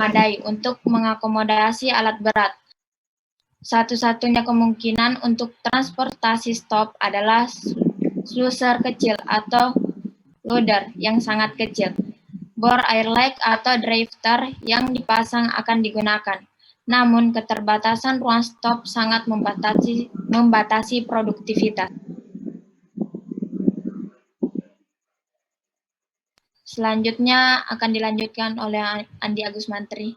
memadai untuk mengakomodasi alat berat. Satu-satunya kemungkinan untuk transportasi stop adalah slusher kecil atau loader yang sangat kecil. Bor air leg atau drifter yang dipasang akan digunakan. Namun, keterbatasan ruang stop sangat membatasi produktivitas. Selanjutnya akan dilanjutkan oleh Andi Agus Mantri.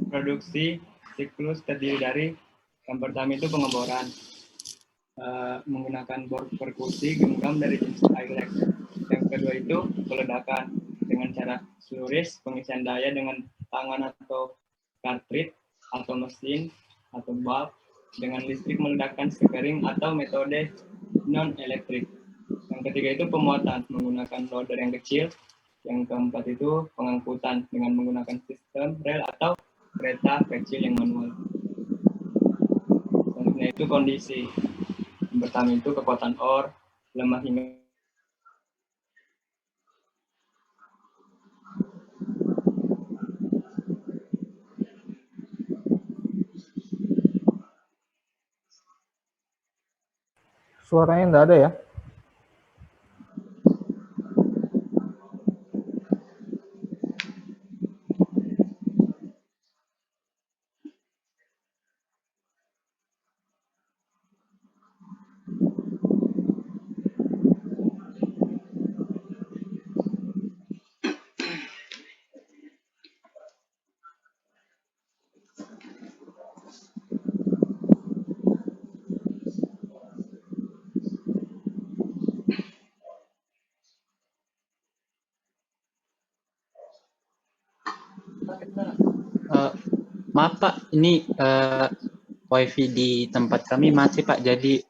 Produksi siklus terdiri dari yang pertama itu pengeboran menggunakan bor perkusi genggam dari jenis air. Yang kedua itu peledakan dengan cara seluris pengisian daya dengan tangan atau cartridge atau mesin atau bulb dengan listrik meledakkan sekering atau metode non elektrik. Yang ketiga itu pemuatan menggunakan loader yang kecil. Yang keempat itu pengangkutan dengan menggunakan sistem rel atau kereta kecil yang manual. Selanjutnya itu kondisi. Yang pertama itu kekuatan or, lemah hingga Suaranya enggak ada ya? Maaf Pak, ini wifi di tempat kami mati Pak, jadi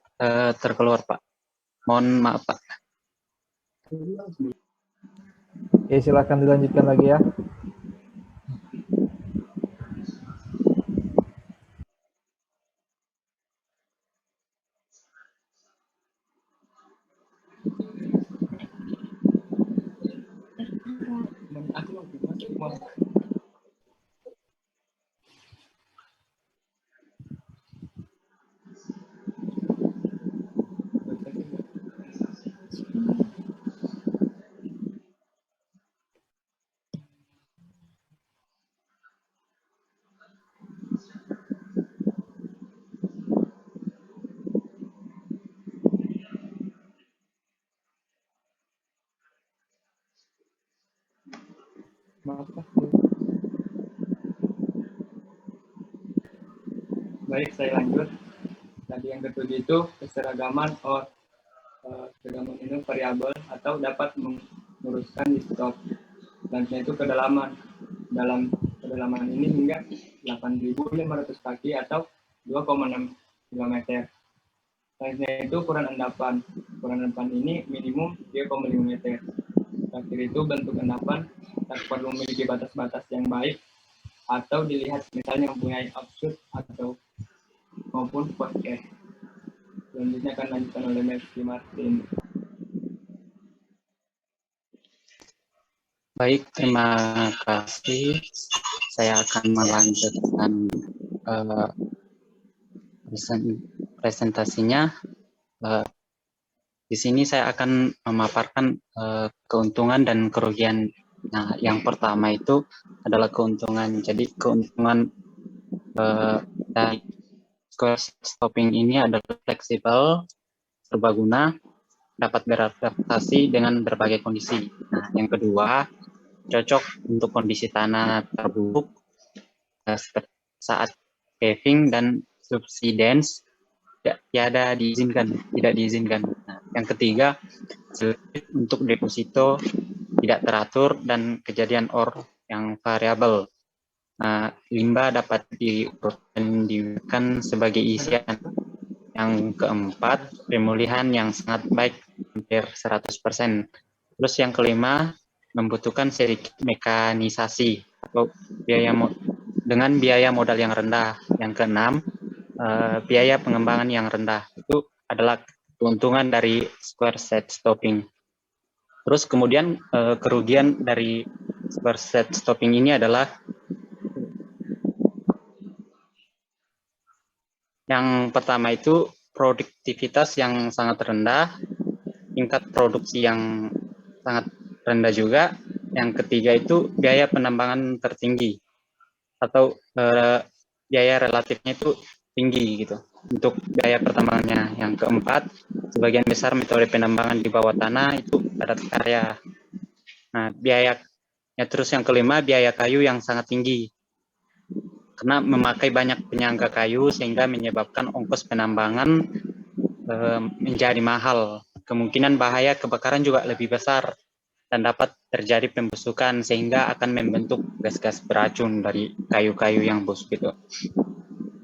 terkeluar Pak. Mohon maaf Pak. Ya, silakan dilanjutkan lagi ya. Baik, saya lanjut. Tadi yang ketujuh itu keseragaman or. Keseragaman ini variabel atau dapat menguruskan di stop. Selanjutnya itu kedalaman. Dalam kedalaman ini hingga 8.500 kaki atau 2,6 km. Selanjutnya itu ukuran endapan. Ukuran endapan ini minimum 3,5 meter. Terakhir itu bentuk endapan tak perlu memiliki batas-batas yang baik atau dilihat misalnya mempunyai offshoot atau maupun podcast. Selanjutnya akan lanjutkan oleh Messi Martin. Baik, terima kasih. Saya akan melanjutkan presentasinya. Di sini saya akan memaparkan keuntungan dan kerugian. Nah, yang pertama itu adalah keuntungan. Jadi keuntungan dari stopping ini adalah fleksibel, serbaguna, dapat beradaptasi dengan berbagai kondisi. Nah, yang kedua, cocok untuk kondisi tanah terburuk saat paving dan subsidence tidak diizinkan. Nah, yang ketiga, untuk deposito tidak teratur dan kejadian or yang variabel. Nah, limbah dapat digunakan sebagai isian. Yang keempat, pemulihan yang sangat baik, hampir 100%. Terus yang kelima, membutuhkan sedikit mekanisasi atau dengan biaya modal yang rendah. Yang keenam, biaya pengembangan yang rendah. Itu adalah keuntungan dari square set stopping. Terus kemudian kerugian dari square set stopping ini adalah yang pertama itu produktivitas yang sangat rendah, tingkat produksi yang sangat rendah juga. Yang ketiga itu biaya penambangan tertinggi atau biaya relatifnya itu tinggi gitu untuk biaya pertambangannya. Yang keempat, sebagian besar metode penambangan di bawah tanah itu padat karya. Nah, biayanya terus yang kelima, biaya kayu yang sangat tinggi karena memakai banyak penyangga kayu sehingga menyebabkan ongkos penambangan menjadi mahal. Kemungkinan bahaya kebakaran juga lebih besar dan dapat terjadi pembusukan sehingga akan membentuk gas-gas beracun dari kayu-kayu yang busuk itu.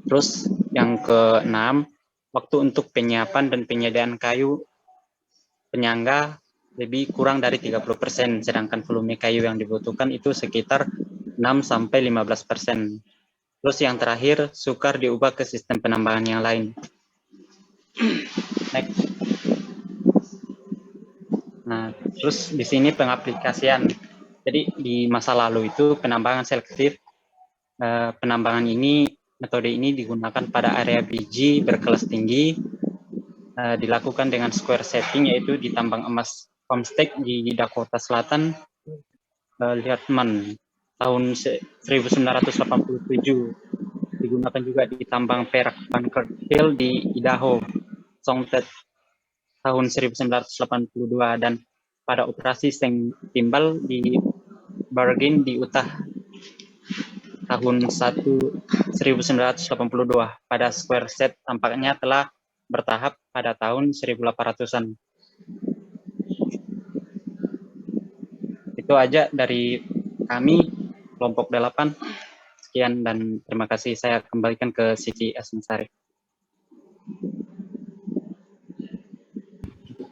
Terus yang keenam, waktu untuk penyiapan dan penyediaan kayu penyangga lebih kurang dari 30%, sedangkan volume kayu yang dibutuhkan itu sekitar 6-15%. Terus yang terakhir, sukar diubah ke sistem penambangan yang lain. Next. Nah, terus di sini pengaplikasian. Jadi di masa lalu itu penambangan selektif. Penambangan ini, metode ini digunakan pada area biji berkelas tinggi, dilakukan dengan square setting, yaitu di tambang emas Comstock di Dakota Selatan, Liatman tahun 1987. Digunakan juga di tambang perak Bunker Hill di Idaho, Songtet tahun 1982, dan pada operasi seng timbal di Bargain di Utah tahun 1982. Pada square set tampaknya telah bertahap pada tahun 1800-an. Itu aja dari kami, kelompok 8. Sekian dan terima kasih. Saya kembalikan ke Siti Asmsari.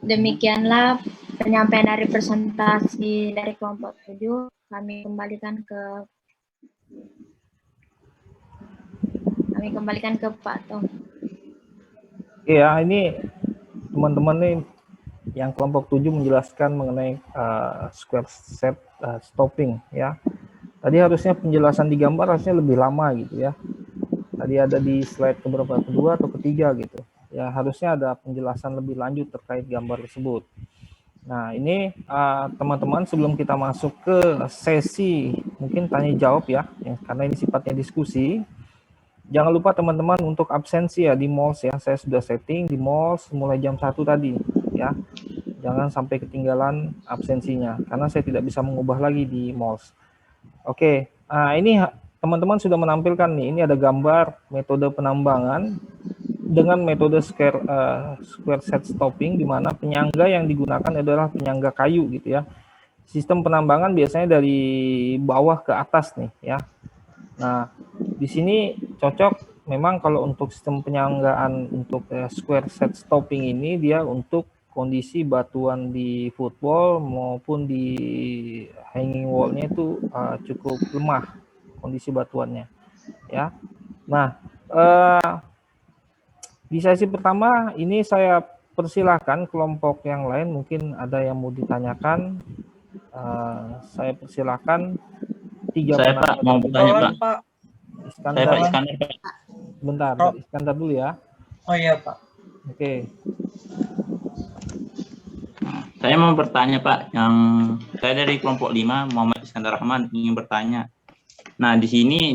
Demikianlah penyampaian dari presentasi dari kelompok 7. Kami kembalikan ke Pak Tom. Iya, ini teman-teman nih yang kelompok 7 menjelaskan mengenai square set stopping ya. Tadi harusnya penjelasan di gambar harusnya lebih lama gitu ya. Tadi ada di slide keberapa, kedua atau ketiga gitu. Ya harusnya ada penjelasan lebih lanjut terkait gambar tersebut. Nah ini teman-teman sebelum kita masuk ke sesi mungkin tanya jawab ya, karena ini sifatnya diskusi. Jangan lupa teman-teman untuk absensi ya di MOLS ya. Saya sudah setting di MOLS mulai jam 1 tadi ya. Jangan sampai ketinggalan absensinya karena saya tidak bisa mengubah lagi di MOLS. Oke, ini teman-teman sudah menampilkan nih. Ini ada gambar metode penambangan dengan metode square set stopping, di mana penyangga yang digunakan adalah penyangga kayu gitu ya. Sistem penambangan biasanya dari bawah ke atas nih ya. Nah, di sini cocok memang kalau untuk sistem penyanggaan untuk square set stopping ini dia untuk kondisi batuan di football maupun di hanging wall-nya itu cukup lemah kondisi batuannya ya. Nah, di sesi pertama ini saya persilahkan kelompok yang lain mungkin ada yang mau ditanyakan. Saya persilahkan tiga. Saya Pak mau bertanya Pak. Iskandar. Saya Pak Iskandar Pak. Bentar, Pak Iskandar dulu ya. Oh iya Pak. Oke. Saya mau bertanya Pak, saya dari kelompok 5, Muhammad Iskandar Rahman, ingin bertanya. Nah di sini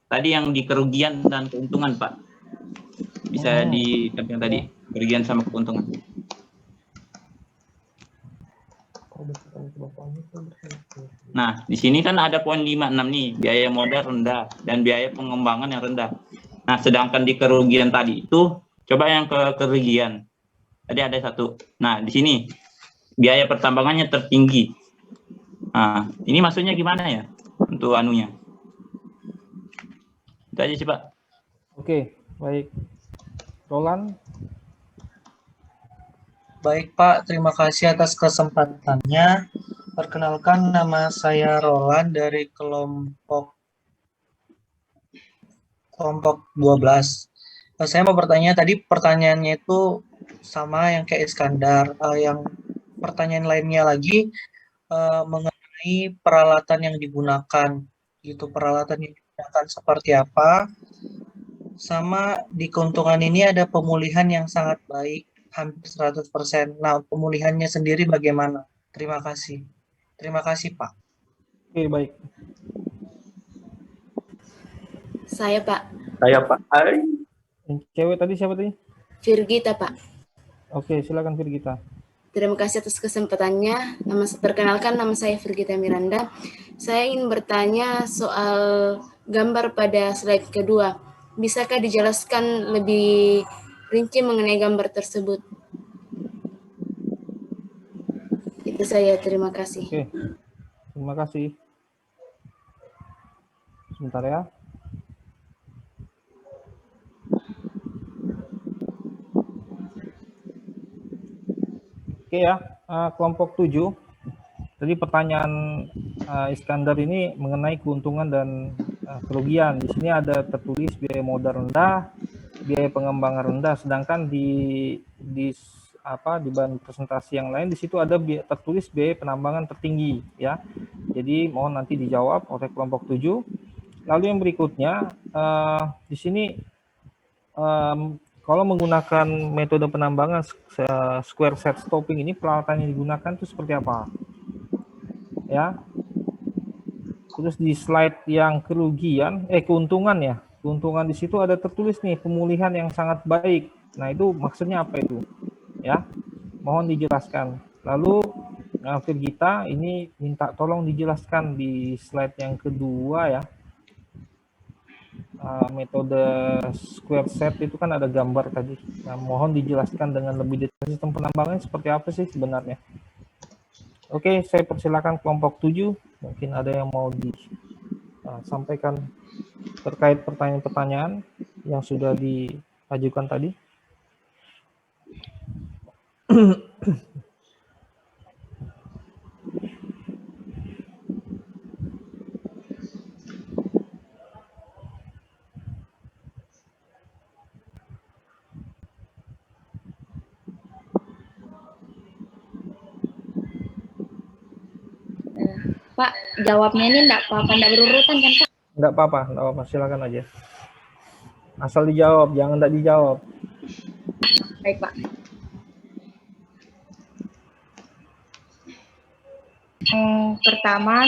tadi yang di kerugian dan keuntungan Pak, bisa ditampilkan tadi kerugian sama keuntungan. Nah di sini kan ada poin 56 nih, biaya modal rendah dan biaya pengembangan yang rendah. Nah sedangkan di kerugian tadi itu, coba yang ke kerugian. Tadi ada satu. Nah di sini biaya pertambangannya tertinggi. Nah, ini maksudnya gimana ya untuk anunya? Itu aja sih Pak. Oke, baik. Roland. Baik Pak, terima kasih atas kesempatannya. Perkenalkan, nama saya Roland dari kelompok 12. Saya mau bertanya, tadi pertanyaannya itu sama yang kayak Iskandar. Yang pertanyaan lainnya lagi mengenai peralatan yang digunakan. Gitu, peralatan yang digunakan seperti apa. Sama di keuntungan ini ada pemulihan yang sangat baik, hampir 100%. Nah, pemulihannya sendiri bagaimana? Terima kasih. Terima kasih, Pak. Oke, baik. Saya, Pak. Saya Pak. Yang cewek tadi siapa tadi? Virgita, Pak. Oke, silakan Virgita. Terima kasih atas kesempatannya. Perkenalkan, nama saya Virgita Miranda. Saya ingin bertanya soal gambar pada slide kedua. Bisakah dijelaskan lebih rinci mengenai gambar tersebut? Itu saya, terima kasih. Oke, terima kasih. Sebentar ya. Oke ya, kelompok 7. Tadi pertanyaan Iskandar ini mengenai keuntungan dan kerugian. Di sini ada tertulis biaya modal rendah, biaya pengembangan rendah, sedangkan di bahan presentasi yang lain di situ ada tertulis biaya penambangan tertinggi ya. Jadi mohon nanti dijawab oleh kelompok 7. Lalu yang berikutnya di sini kalau menggunakan metode penambangan square set stopping ini, peralatan yang digunakan itu seperti apa? Ya. Terus di slide yang keuntungan ya. Keuntungan di situ ada tertulis nih pemulihan yang sangat baik. Nah, itu maksudnya apa itu? Ya. Mohon dijelaskan. Lalu Virgita ini minta tolong dijelaskan di slide yang kedua ya. Metode square set itu kan ada gambar tadi. Nah, mohon dijelaskan dengan lebih detail sistem penambangan seperti apa sih sebenarnya. Oke, saya persilakan kelompok 7. Mungkin ada yang mau disampaikan terkait pertanyaan-pertanyaan yang sudah diajukan tadi. Pak, jawabnya ini enggak apa-apa, enggak berurutan kan, Pak? Enggak apa-apa, silakan aja. Asal dijawab, jangan enggak dijawab. Baik, Pak. Yang pertama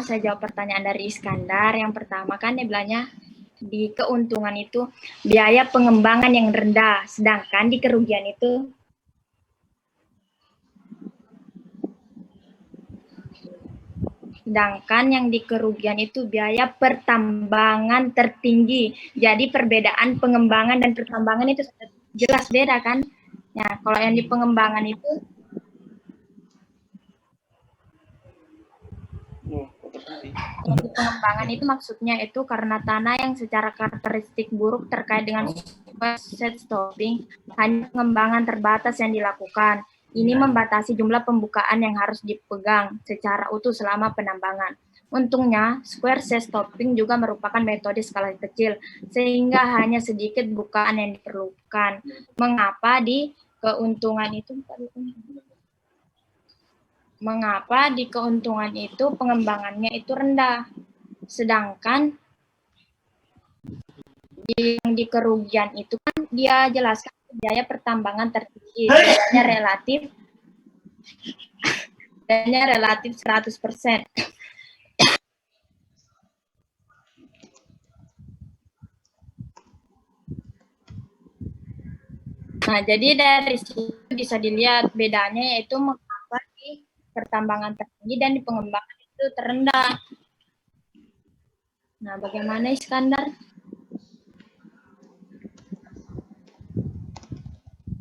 saya jawab pertanyaan dari Iskandar. Yang pertama kan dia bilangnya di keuntungan itu biaya pengembangan yang rendah, sedangkan di kerugian itu yang di kerugian itu biaya pertambangan tertinggi. Jadi perbedaan pengembangan dan pertambangan itu jelas beda kan? Ya, kalau yang di pengembangan itu maksudnya itu karena tanah yang secara karakteristik buruk terkait dengan set stopping, hanya pengembangan terbatas yang dilakukan. Ini membatasi jumlah pembukaan yang harus dipegang secara utuh selama penambangan. Untungnya, square set stopping juga merupakan metode skala kecil, sehingga hanya sedikit bukaan yang diperlukan. Mengapa di keuntungan itu pengembangannya itu rendah, sedangkan di kerugian itu kan dia jelaskan biaya pertambangan tertinggi, biayanya relatif 100%. Nah, jadi dari situ bisa dilihat bedanya, yaitu mengapa di pertambangan tertinggi dan di pengembangan itu terendah. Nah, bagaimana Iskandar?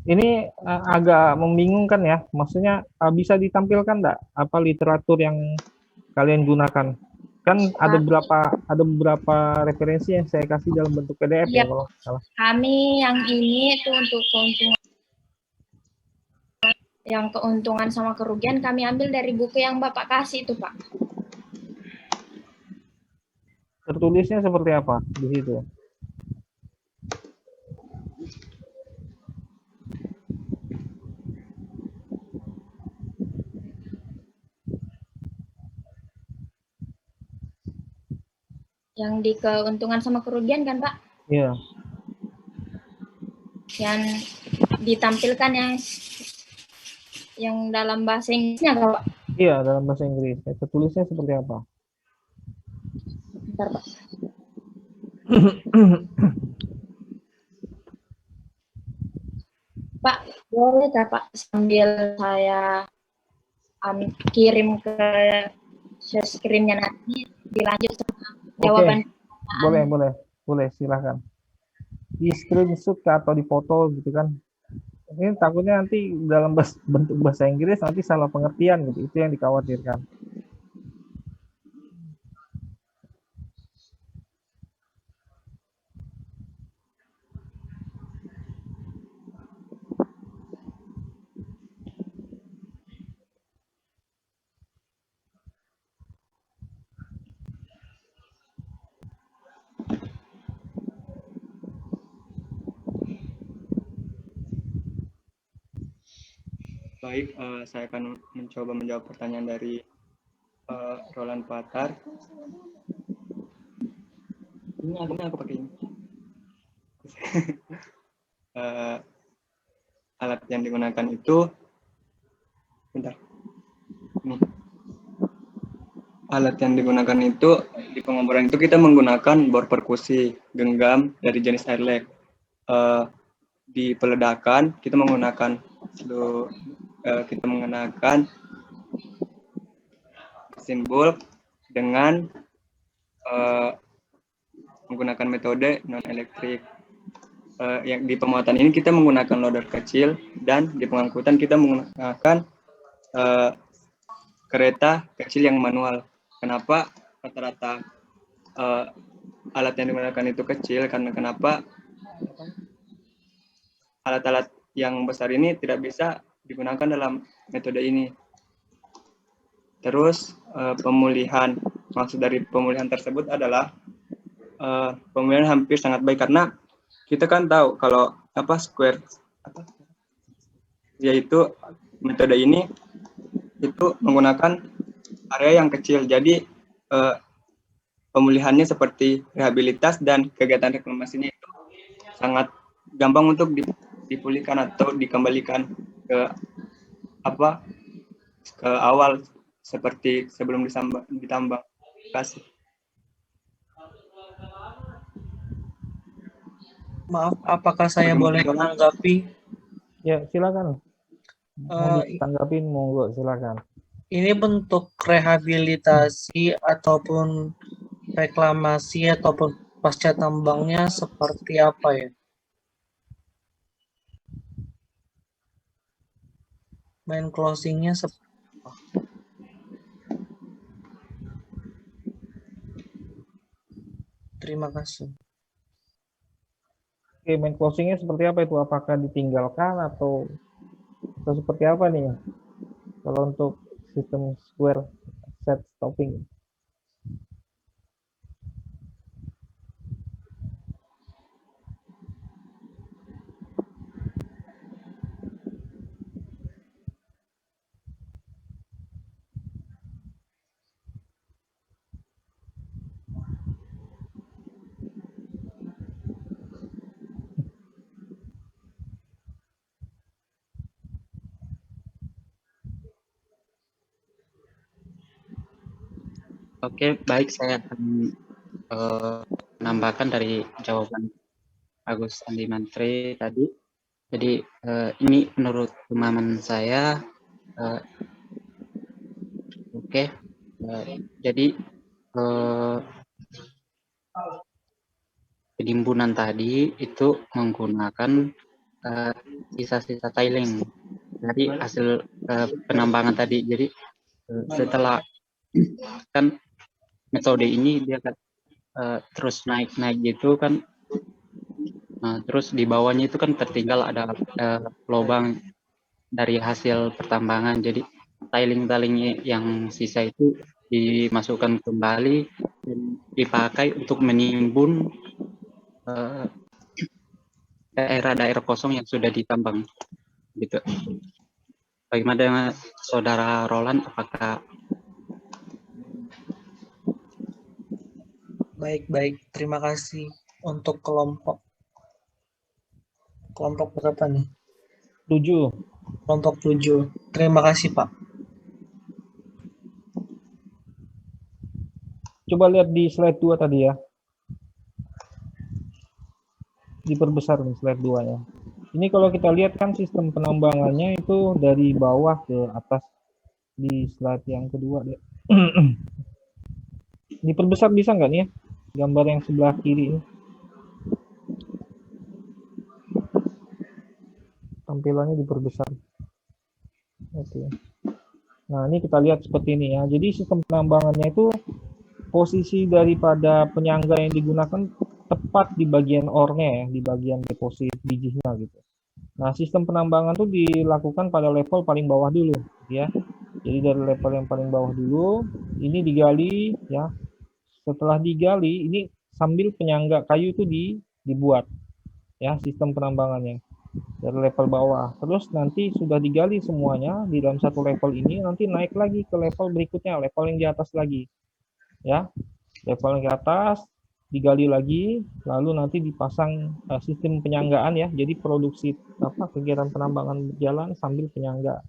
Ini agak membingungkan ya, maksudnya bisa ditampilkan enggak apa literatur yang kalian gunakan? Kan ada beberapa referensi yang saya kasih dalam bentuk PDF ya, kalau salah. Kami yang ini itu untuk keuntungan. yang keuntungan sama kerugian kami ambil dari buku yang Bapak kasih itu, Pak. Tertulisnya seperti apa di situ? Yang di keuntungan sama kerugian kan, Pak? Iya. Yang ditampilkan yang dalam bahasa Inggrisnya, Pak? Iya, dalam bahasa Inggris. Tertulisnya seperti apa? Bentar, Pak. Pak, boleh nggak Pak sambil saya kirim ke share screen-nya nanti dilanjut sama jawaban. Boleh, silahkan. Di screenshot atau di foto gitu kan. Ini takutnya nanti dalam bentuk bahasa Inggris nanti salah pengertian gitu. Itu yang dikhawatirkan. Baik, saya akan mencoba menjawab pertanyaan dari Roland Patar. Ini aku pakai ini. Alat yang digunakan itu, bentar. Nih. Alat yang digunakan itu di pengomboran itu kita menggunakan bor perkusi, genggam dari jenis airleg. Di peledakan kita menggunakan mesin bulk dengan menggunakan metode non elektrik. Yang di pemuatan ini kita menggunakan loader kecil dan di pengangkutan kita menggunakan kereta kecil yang manual. Kenapa rata-rata alat yang digunakan itu kecil? Karena kenapa alat-alat yang besar ini tidak bisa digunakan dalam metode ini. Terus pemulihan, maksud dari pemulihan tersebut adalah pemulihan hampir sangat baik karena kita kan tahu kalau yaitu metode ini itu menggunakan area yang kecil. Jadi pemulihannya seperti rehabilitas dan kegiatan reklamasinya itu sangat gampang untuk dipulihkan atau dikembalikan ke awal seperti sebelum ditambang. Terima kasih. Maaf, apakah saya boleh menanggapi? Ya, silakan. Mau ditanggapin, monggo, silakan. Ini bentuk rehabilitasi ataupun reklamasi ataupun pasca tambangnya seperti apa ya? Main closingnya seperti apa? Terima kasih. Oke, main closingnya seperti apa itu? Apakah ditinggalkan atau seperti apa nih? Kalau untuk sistem square set stopping. Oke, baik, saya akan menambahkan dari jawaban Agus Andi Mantri tadi. Jadi ini menurut pemahaman saya, jadi penimbunan tadi itu menggunakan sisa-sisa tiling dari hasil penambangan tadi. Jadi setelah kan metode ini dia kan terus naik gitu kan, nah, terus di bawahnya itu kan tertinggal ada lubang dari hasil pertambangan. Jadi tiling-tiling yang sisa itu dimasukkan kembali dan dipakai untuk menimbun daerah-daerah kosong yang sudah ditambang gitu. Bagaimana dengan Saudara Roland? Apakah Baik. Terima kasih untuk kelompok berapa nih? 7. Kelompok 7. Terima kasih, Pak. Coba lihat di slide 2 tadi ya. Diperbesar nih slide 2-nya. Ini kalau kita lihat kan sistem penambangannya itu dari bawah ke atas di slide yang kedua deh. Diperbesar bisa nggak nih ya? Gambar yang sebelah kiri ini. Tampilannya diperbesar. Oke. Nah, ini kita lihat seperti ini ya. Jadi sistem penambangannya itu posisi daripada penyangga yang digunakan tepat di bagian ore-nya ya, di bagian deposit bijinya gitu. Nah, sistem penambangan itu dilakukan pada level paling bawah dulu ya. Jadi dari level yang paling bawah dulu, ini digali ya. Setelah digali, ini sambil penyangga kayu itu dibuat ya sistem penambangannya dari level bawah. Terus nanti sudah digali semuanya di dalam satu level ini, nanti naik lagi ke level berikutnya, level yang di atas lagi ya. Level yang ke atas digali lagi, lalu nanti dipasang sistem penyanggaan ya. Jadi produksi kegiatan penambangan berjalan sambil penyangga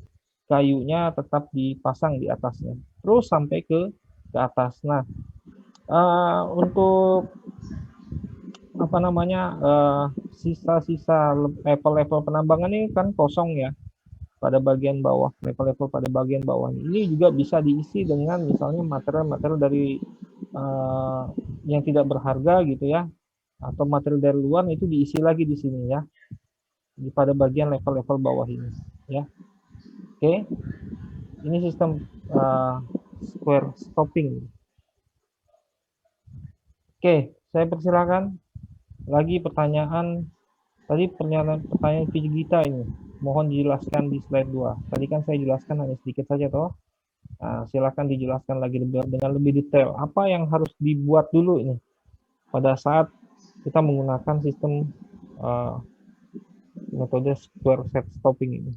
kayunya tetap dipasang di atasnya. Terus sampai ke atas. Nah, untuk sisa-sisa level-level penambangan ini kan kosong ya pada bagian bawah, level-level pada bagian bawah ini juga bisa diisi dengan misalnya material-material dari yang tidak berharga gitu ya, atau material dari luar itu diisi lagi di sini ya, pada bagian level-level bawah ini ya. Oke, ini sistem square stopping. Oke, saya persilakan lagi pertanyaan. Tadi pertanyaan Gita ini, mohon dijelaskan di slide 2. Tadi kan saya jelaskan hanya sedikit saja toh. Nah, silakan dijelaskan lagi dengan lebih detail. Apa yang harus dibuat dulu ini pada saat kita menggunakan sistem metode square set stopping ini.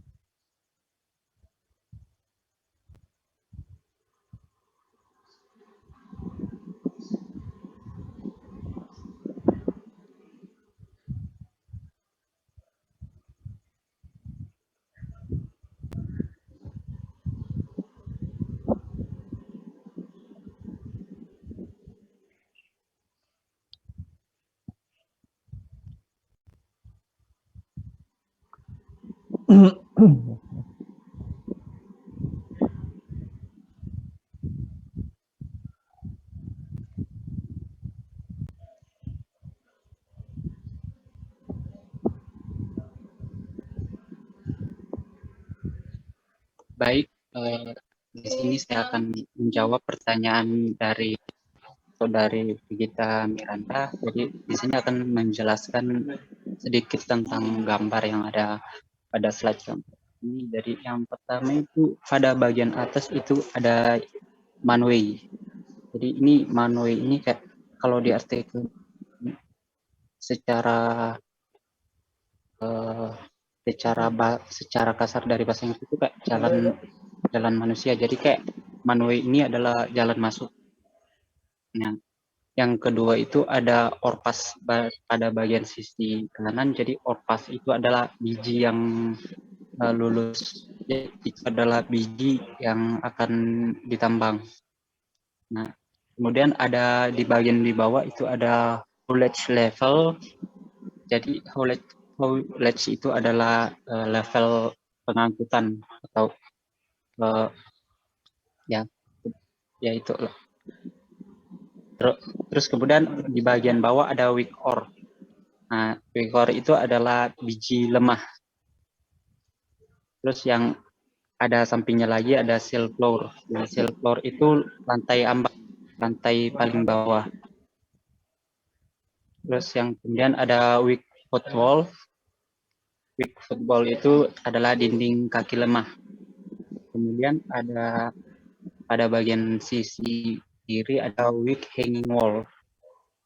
baik? Di sini saya akan menjawab pertanyaan dari Saudari Gita Miranda. Jadi di sini akan menjelaskan sedikit tentang gambar yang ada pada slide ini. Jadi yang pertama itu pada bagian atas itu ada manway. Jadi ini manway ini kayak kalau diartikan secara secara kasar dari bahasa Inggris itu kayak jalan manusia. Jadi kayak manway ini adalah jalan masuk. Nah, yang kedua itu ada orpas pada bagian sisi kanan. Jadi orpas itu adalah biji yang lulus. Jadi itu adalah biji yang akan ditambang. Nah, kemudian ada di bagian di bawah itu ada haulage level. Jadi haulage itu adalah level pengangkutan atau ya itu. Terus kemudian di bagian bawah ada weak ore. Nah, weak ore itu adalah biji lemah. Terus yang ada sampingnya lagi ada sill floor. Nah, sill floor itu lantai ambang, lantai paling bawah. Terus yang kemudian ada weak hot wall. weak footwall itu adalah dinding kaki lemah. Kemudian ada pada bagian sisi kiri ada weak hanging wall.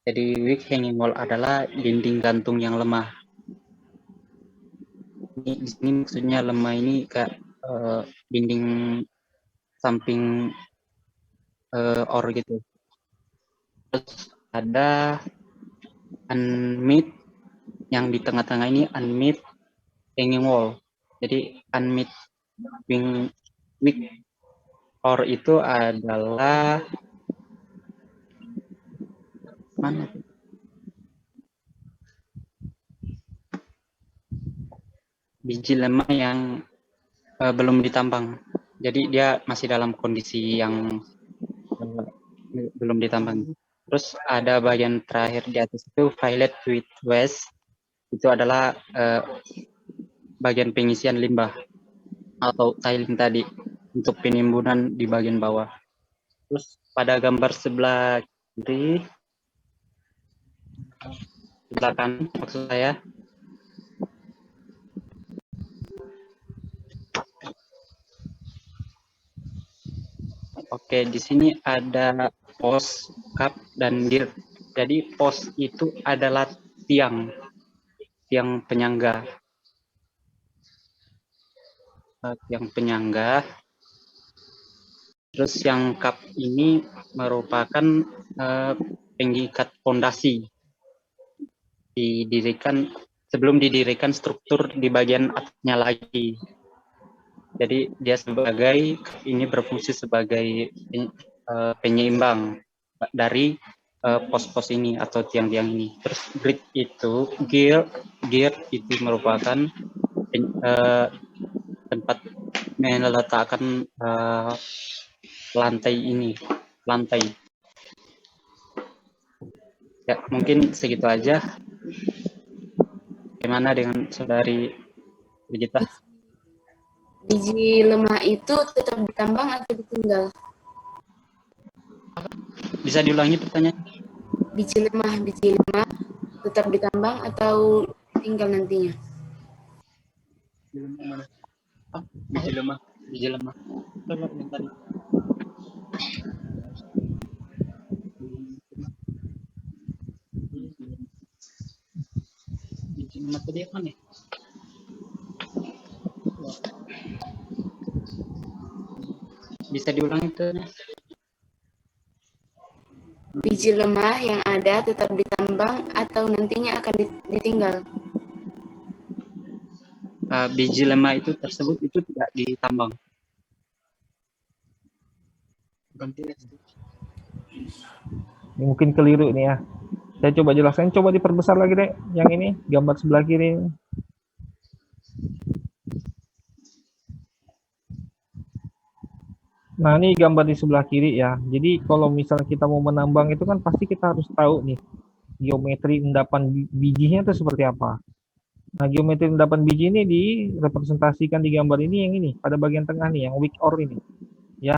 Jadi weak hanging wall adalah dinding gantung yang lemah. Di sini maksudnya lemah ini kayak dinding samping or gitu. Terus ada unmet yang di tengah-tengah ini unmet hanging wall. Jadi unmet weak or itu adalah mana? Biji lemah yang belum ditambang. Jadi dia masih dalam kondisi yang belum ditambang. Terus ada bagian terakhir di atas itu violet with waste. Itu adalah bagian pengisian limbah atau tiling tadi untuk penimbunan di bagian bawah. Terus pada gambar sebelah kiri, sebelah kanan maksud saya, oke, di sini ada post, cup, dan dirt. Jadi post itu adalah tiang penyangga. Tiang penyangga. Terus yang cup ini merupakan pengikat fondasi. Sebelum didirikan struktur di bagian atasnya lagi. Jadi dia ini berfungsi sebagai penyeimbang dari pos-pos ini atau tiang-tiang ini. Terus grid itu, gear itu merupakan tempat meletakkan lantai. Ya, mungkin segitu aja. Bagaimana dengan Saudari Brigita? Biji lemah itu tetap ditambang atau ditinggal? Bisa diulangi pertanyaan? Biji lemah tetap ditambang atau tinggal nantinya? Biji lemah. Biji lemah tadi apa nih? Bisa diulangi tuh? Biji lemah yang ada tetap ditambang atau nantinya akan ditinggal? Biji lemah itu tersebut itu tidak ditambang. Ini mungkin keliru ini ya. Saya coba jelaskan, coba diperbesar lagi deh yang ini, gambar sebelah kiri. Nah, ini gambar di sebelah kiri ya. Jadi kalau misalnya kita mau menambang itu kan pasti kita harus tahu nih geometri endapan bijinya itu seperti apa. Nah, geometri endapan biji ini direpresentasikan di gambar ini yang ini pada bagian tengah nih, yang weak ore ini. Ya.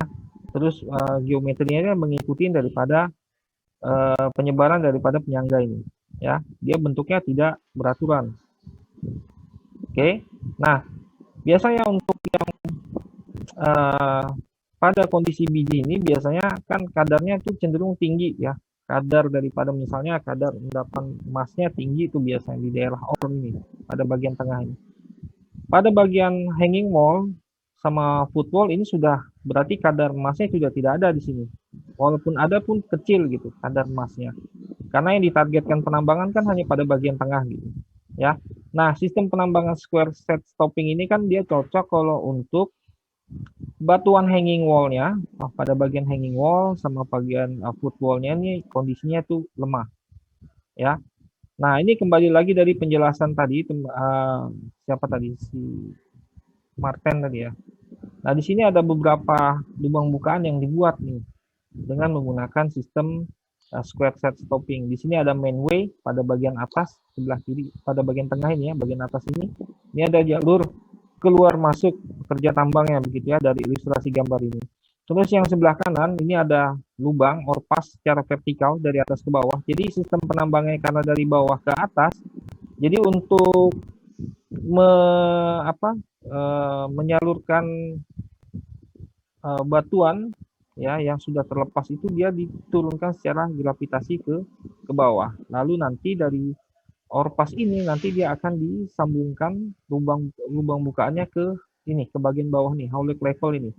Terus geometrinya mengikuti daripada penyebaran daripada penyangga ini. Ya, dia bentuknya tidak beraturan. Oke. Nah, biasanya untuk yang pada kondisi biji ini biasanya kan kadarnya itu cenderung tinggi ya. Kadar daripada misalnya kadar endapan emasnya tinggi itu biasanya di daerah ore ini, pada bagian tengah ini. Pada bagian hanging wall sama footwall ini sudah berarti kadar emasnya sudah tidak ada di sini. Walaupun ada pun kecil gitu kadar emasnya. Karena yang ditargetkan penambangan kan hanya pada bagian tengah gitu. Ya. Nah, sistem penambangan square set stopping ini kan dia cocok kalau untuk batuan hanging wall-nya, pada bagian hanging wall sama bagian footwall-nya ini kondisinya tuh lemah. Ya. Nah, ini kembali lagi dari penjelasan tadi siapa tadi si Martin tadi ya. Nah, di sini ada beberapa lubang bukaan yang dibuat nih dengan menggunakan sistem square set stopping. Di sini ada mainway pada bagian atas sebelah kiri, pada bagian tengah ini ya, bagian atas ini. Ini ada jalur keluar masuk kerja tambangnya begitu ya dari ilustrasi gambar ini. Terus yang sebelah kanan ini ada lubang or pas secara vertikal dari atas ke bawah. Jadi sistem penambangnya karena dari bawah ke atas. Jadi untuk menyalurkan batuan ya yang sudah terlepas itu dia diturunkan secara gravitasi ke bawah. Lalu nanti dari orpas ini nanti dia akan disambungkan lubang bukaannya ke bagian bawah nih, hauler level ini.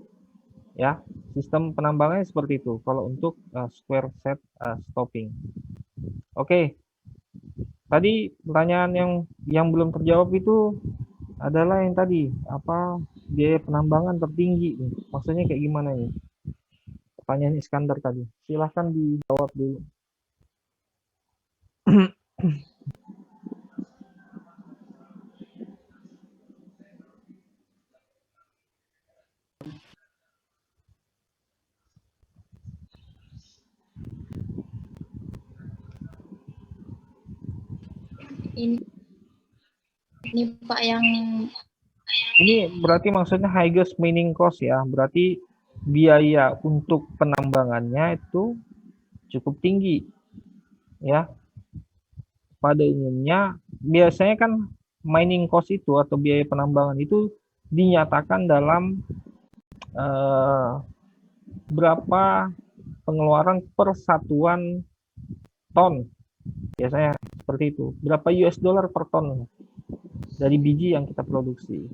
Ya, sistem penambangannya seperti itu kalau untuk square set stopping. Oke. Tadi pertanyaan yang belum terjawab itu adalah yang tadi, apa biaya penambangan tertinggi nih. Maksudnya kayak gimana nih? Pertanyaan Iskandar tadi. Silahkan dijawab dulu. Ini Pak yang Ini berarti maksudnya highest mining cost ya. Berarti biaya untuk penambangannya itu cukup tinggi. Ya. Pada umumnya biasanya kan mining cost itu atau biaya penambangan itu dinyatakan dalam berapa pengeluaran per satuan ton. Biasanya seperti itu. Berapa US dollar per ton dari biji yang kita produksi.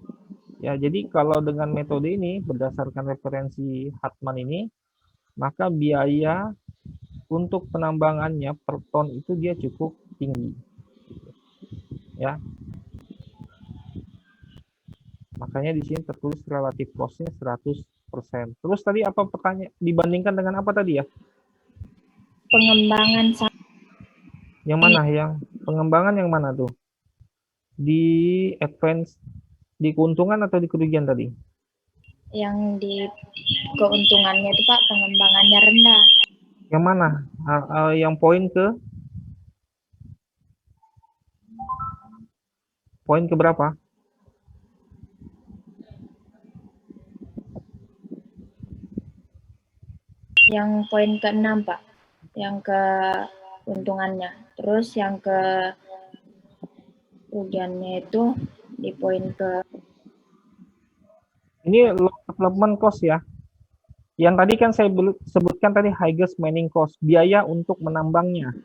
Ya, jadi kalau dengan metode ini berdasarkan referensi Hartman ini, maka biaya untuk penambangannya per ton itu dia cukup tinggi. Ya. Makanya di sini tertulis relatif cost-nya 100%. Terus tadi apa pertanyaan dibandingkan dengan apa tadi ya? pengembangan Yang mana yang pengembangan yang mana tuh? Di advance di keuntungan atau di kerugian tadi? yang di keuntungannya itu Pak pengembangannya rendah. Yang mana? Yang poin ke berapa? Yang poin ke-6 Pak, yang ke keuntungannya. Terus yang ke kerugiannya itu di poin ke Ini low development cost ya. Yang tadi kan saya sebutkan tadi highest mining cost, biaya untuk menambangnya.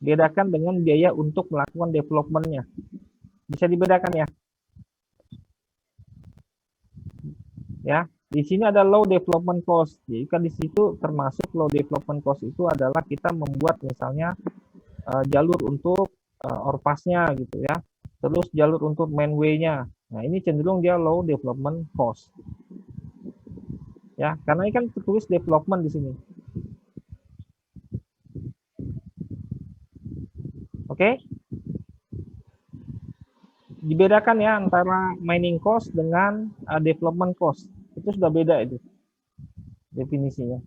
Bedakan dengan biaya untuk melakukan development-nya. Bisa dibedakan ya? Ya, di sini ada low development cost. Jadi kan di situ termasuk low development cost itu adalah kita membuat misalnya jalur untuk orpasnya gitu ya. Terus jalur untuk manway-nya. Nah, ini cenderung dia low development cost. Ya, karena ini kan tertulis development di sini. Oke? Dibedakan ya antara mining cost dengan development cost. Itu sudah beda itu definisinya.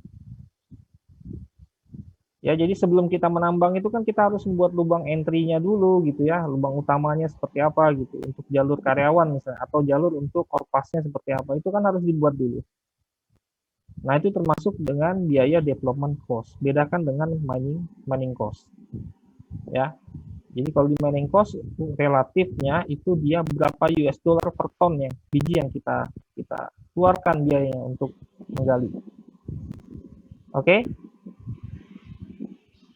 Ya, jadi sebelum kita menambang itu kan kita harus membuat lubang entry-nya dulu gitu ya, lubang utamanya seperti apa gitu untuk jalur karyawan misalnya atau jalur untuk orpasnya seperti apa itu kan harus dibuat dulu. Nah, itu termasuk dengan biaya development cost. Bedakan dengan mining cost. Ya. Jadi kalau di mining cost relatifnya itu dia berapa US dollar per ton yang biji yang kita keluarkan biayanya untuk menggali. Oke?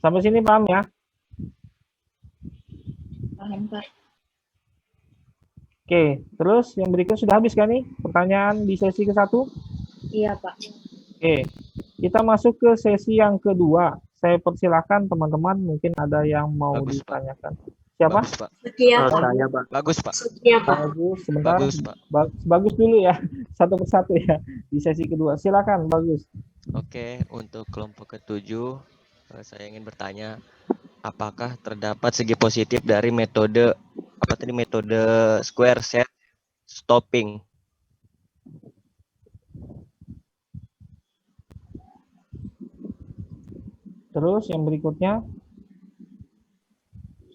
Sampai sini paham ya? paham Pak. Oke, terus yang berikut sudah habis kan nih pertanyaan di sesi ke-1? Iya Pak. Oke, kita masuk ke sesi yang kedua. Saya persilakan teman-teman, mungkin ada yang mau Bagus, Pak. ditanyakan. Siapa? Bagus, Pak. Setia Pak. Saya Pak. Bagus, Pak. Setia Pak. Bagus, sebentar. Bagus, Pak. Bagus dulu ya, satu persatu ya di sesi kedua. Silakan, Bagus. Oke, untuk kelompok ke-7, saya ingin bertanya, apakah terdapat segi positif dari metode square set stopping? Terus yang berikutnya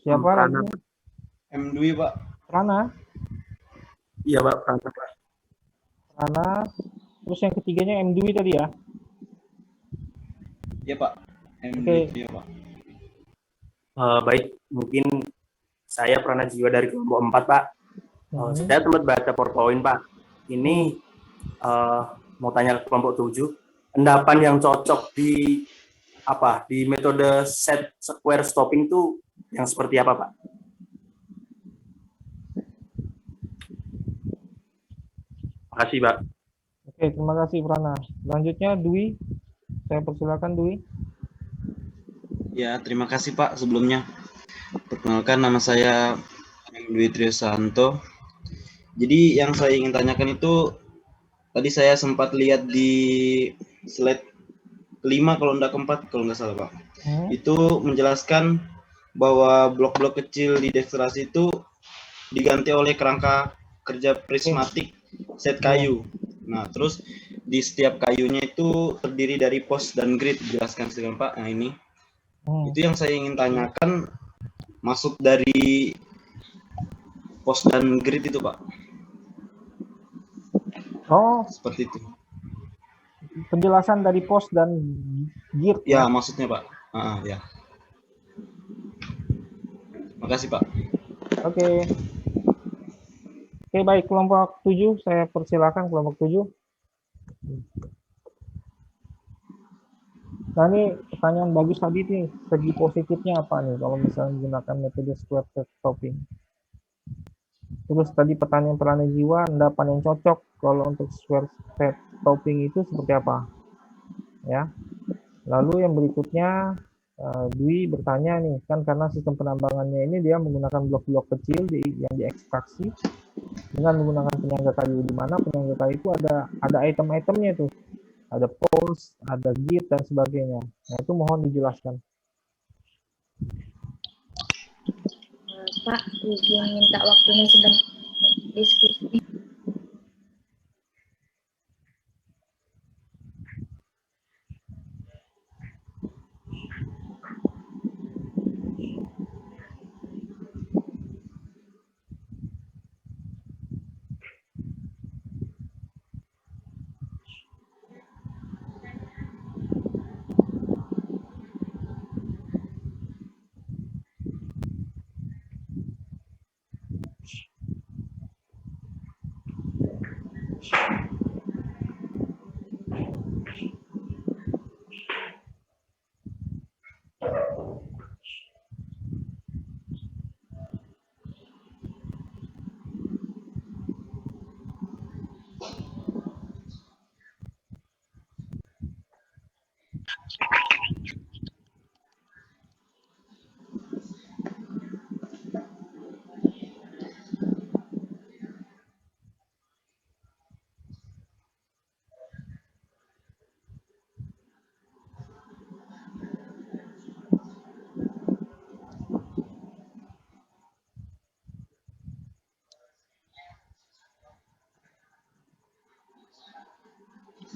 siapa Prana. lagi? M2 Pak. Prana. Iya Pak, Prana Pak. Prana. Terus yang ketiganya M2 tadi ya? Iya Pak. M2 Oke. iya Pak. Baik, mungkin saya Prana Jiwa dari kelompok 4 Pak. Saya sempat baca PowerPoint, Pak. Ini mau tanya ke kelompok 7, endapan yang cocok di metode set square stopping itu yang seperti apa, Pak? Makasih, Pak. Oke, terima kasih Prana. Selanjutnya Dwi, saya persilakan Dwi. Ya, terima kasih Pak sebelumnya. Perkenalkan, nama saya Dwi Trisanto. Jadi yang saya ingin tanyakan itu, tadi saya sempat lihat di slide kelima kalau enggak keempat, kalau nggak salah Pak. Itu menjelaskan bahwa blok-blok kecil di demonstrasi itu diganti oleh kerangka kerja prismatik set kayu. Nah, terus di setiap kayunya itu terdiri dari pos dan grid, dijelaskan sedang Pak. Nah, ini. Itu yang saya ingin tanyakan, masuk dari pos dan grid itu, Pak. Oh, seperti itu. Penjelasan dari pos dan grid. Ya, maksudnya, Pak. Ya. Makasih, Pak. Oke. Oke, baik, kelompok 7, saya persilakan kelompok 7. Nah, ini pertanyaan bagus tadi nih, segi positifnya apa nih kalau misalnya menggunakan metode square set stopping. Terus tadi pertanyaan Prana Jiwa, endapan yang cocok kalau untuk square set stopping itu seperti apa? Ya. Lalu yang berikutnya, Dwi bertanya nih, kan karena sistem penambangannya ini dia menggunakan blok-blok kecil yang diekstraksi dengan menggunakan penyangga kayu, di mana penyangga kayu itu ada item-itemnya tuh. Ada post, ada grid, dan sebagainya. Nah, itu mohon dijelaskan. Pak, izin minta waktunya sebentar diskusi.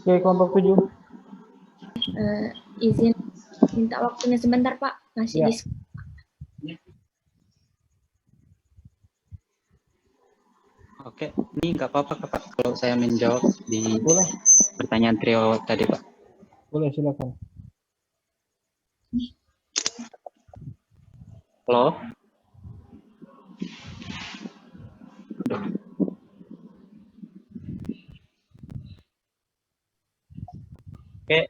Oke, kelompok 7. Izin minta waktunya sebentar, Pak. Masih Ya. diskusi. Oke, ini nggak apa-apa Pak kalau saya menjawab di Boleh. pertanyaan trio tadi Pak. Boleh, silakan. Halo? Oke,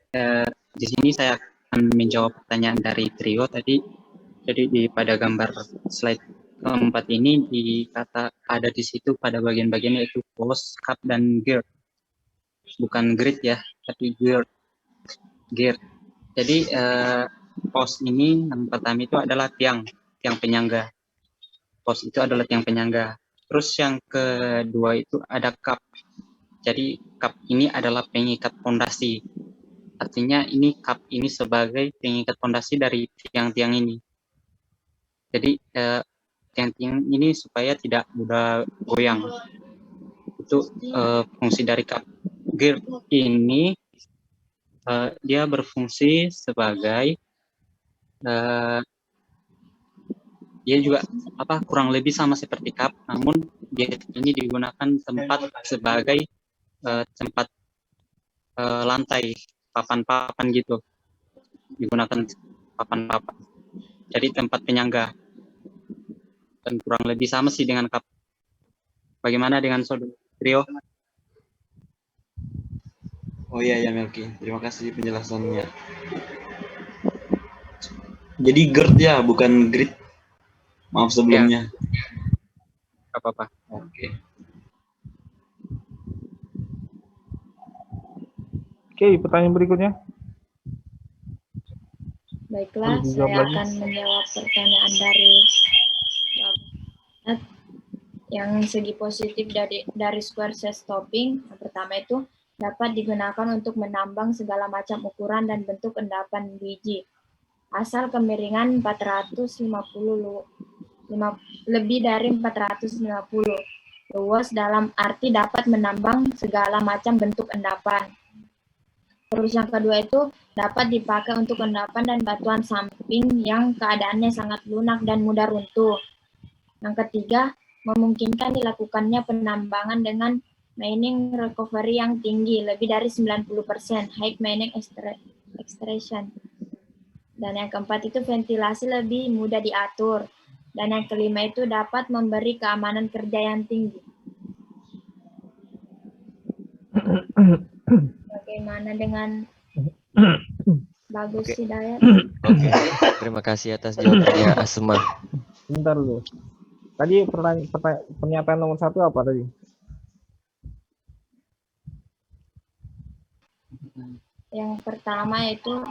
di sini saya akan menjawab pertanyaan dari trio tadi. Jadi pada gambar slide keempat ini dikata ada di situ pada bagian-bagian yaitu post, cup, dan gear. Bukan grid ya, tapi gear. Jadi post ini yang pertama itu adalah tiang penyangga. Post itu adalah tiang penyangga. Terus yang kedua itu ada cup. Jadi cup ini adalah pengikat fondasi. Artinya ini cup ini sebagai pengikat fondasi dari tiang-tiang ini. Jadi tiang-tiang ini supaya tidak mudah goyang. Itu fungsi dari cup. Gear ini dia berfungsi sebagai dia juga kurang lebih sama seperti cup, namun dia ini digunakan tempat sebagai tempat lantai, papan-papan gitu, digunakan papan-papan. Jadi tempat penyangga dan kurang lebih sama sih dengan cup. Bagaimana dengan Saudara Trio? Oh iya ya Melki, terima kasih penjelasannya. Jadi GERD ya, bukan grid. Maaf sebelumnya. Gak apa-apa. Oke. Oke, pertanyaan berikutnya. Baiklah, Dijawab saya lagi. akan menjawab pertanyaan dari Bapak yang segi positif dari square set stopping. Yang pertama itu dapat digunakan untuk menambang segala macam ukuran dan bentuk endapan biji. Asal kemiringan 450 lebih dari 450. Luas dalam arti dapat menambang segala macam bentuk endapan. Terus yang kedua itu dapat dipakai untuk endapan dan batuan samping yang keadaannya sangat lunak dan mudah runtuh. Yang ketiga, memungkinkan dilakukannya penambangan dengan mining recovery yang tinggi, lebih dari 90%, high mining extraction. Dan yang keempat itu ventilasi lebih mudah diatur. Dan yang kelima itu dapat memberi keamanan kerja yang tinggi. Bagaimana dengan Bagus Hidayat? Oke, terima kasih atas jawabannya Asma. Bentar dulu. Tadi pernyataan nomor 1 apa tadi? Yang pertama itu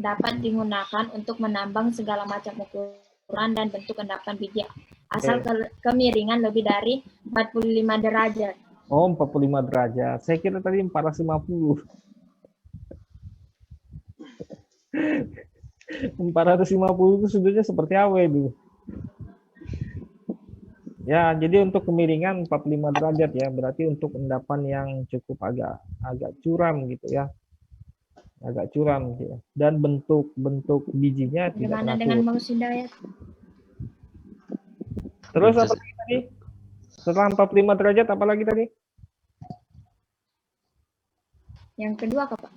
dapat digunakan untuk menambang segala macam ukuran dan bentuk endapan biji asal kemiringan lebih dari 45 derajat. Oh, 45 derajat. Saya kira tadi 450. 450 itu sudutnya seperti apa itu? Ya, jadi untuk kemiringan 45 derajat ya, berarti untuk endapan yang cukup agak curam gitu ya. Agak curam gitu ya. Dan bentuk bijinya tidak Bagaimana teratur. dengan Bagus Hidayat? Terus apa lagi tadi? Setelah 45 derajat apa lagi tadi? Yang kedua apa, Pak?